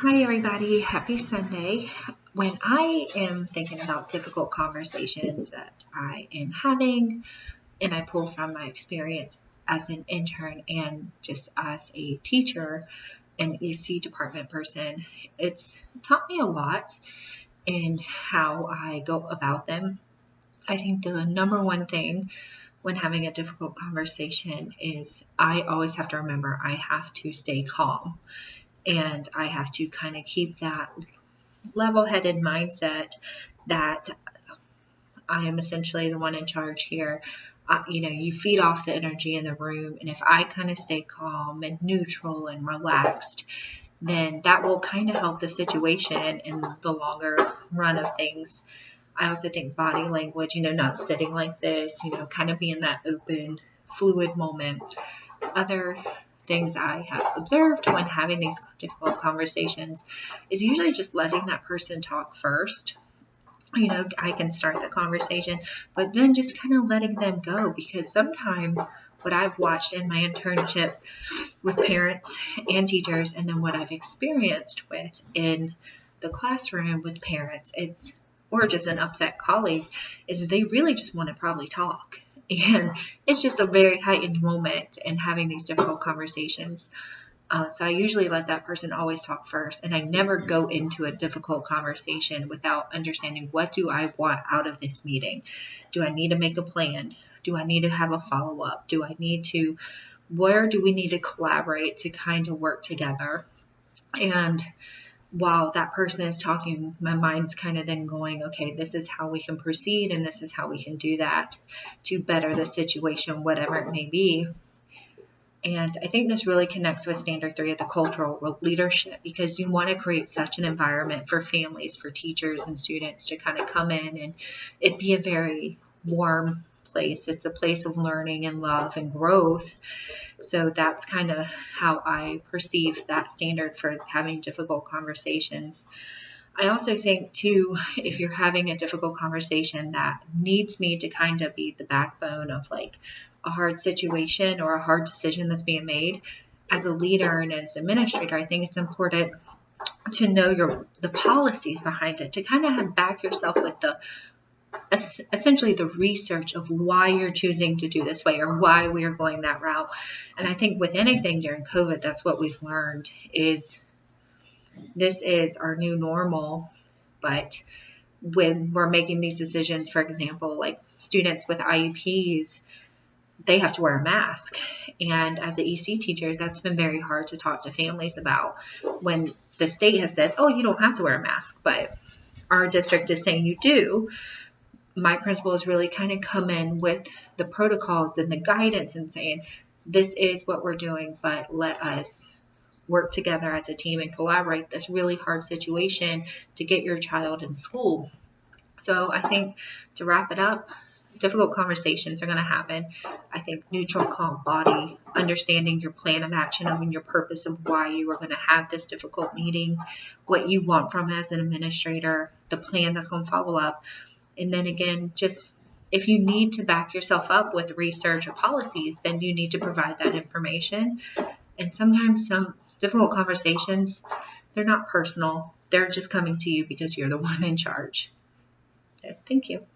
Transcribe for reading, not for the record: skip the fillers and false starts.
Hi, everybody. Happy Sunday. When I am thinking about difficult conversations that I am having, and I pull from my experience as an intern and just as a teacher and EC department person, it's taught me a lot in how I go about them. I think the number one thing when having a difficult conversation is I always have to remember I have to stay calm and I have to kind of keep that level-headed mindset that I am essentially the one in charge here. You feed off the energy in the room, and if I kind of stay calm and neutral and relaxed, then that will kind of help the situation in the longer run of things. I also think body language, not sitting like this, kind of being that open, fluid moment. Other things I have observed when having these difficult conversations is usually just letting that person talk first. I can start the conversation, but then just kind of letting them go because sometimes what I've watched in my internship with parents and teachers, and then what I've experienced with in the classroom with parents, or just an upset colleague, is they really just want to probably talk. And it's just a very heightened moment in having these difficult conversations. So I usually let that person always talk first, and I never go into a difficult conversation without understanding what do I want out of this meeting. Do I need to make a plan? Do I need to have a follow-up? Where do we need to collaborate to kind of work together? And while that person is talking, my mind's kind of then going, okay, this is how we can proceed, and this is how we can do that to better the situation, whatever it may be. And I think this really connects with Standard 3 of the cultural leadership because you want to create such an environment for families, for teachers and students to kind of come in and it be a very warm place. It's a place of learning and love and growth. So that's kind of how I perceive that standard for having difficult conversations. I also think, too, if you're having a difficult conversation that needs me to kind of be the backbone of like a hard situation or a hard decision that's being made, as a leader and as an administrator, I think it's important to know the policies behind it, to kind of have back yourself with essentially the research of why you're choosing to do this way or why we are going that route. And I think with anything during COVID, that's what we've learned is this is our new normal, but when we're making these decisions, for example, like students with IEPs, they have to wear a mask. And as an EC teacher, that's been very hard to talk to families about when the state has said, oh, you don't have to wear a mask, but our district is saying you do. My principal has really kind of come in with the protocols and the guidance and saying, this is what we're doing, but let us work together as a team and collaborate this really hard situation to get your child in school. So I think to wrap it up, difficult conversations are going to happen. I think neutral, calm body, understanding your plan of action and your purpose of why you are going to have this difficult meeting, what you want from as an administrator, the plan that's going to follow up. And then again, just if you need to back yourself up with research or policies, then you need to provide that information. And sometimes some difficult conversations, they're not personal. They're just coming to you because you're the one in charge. Thank you.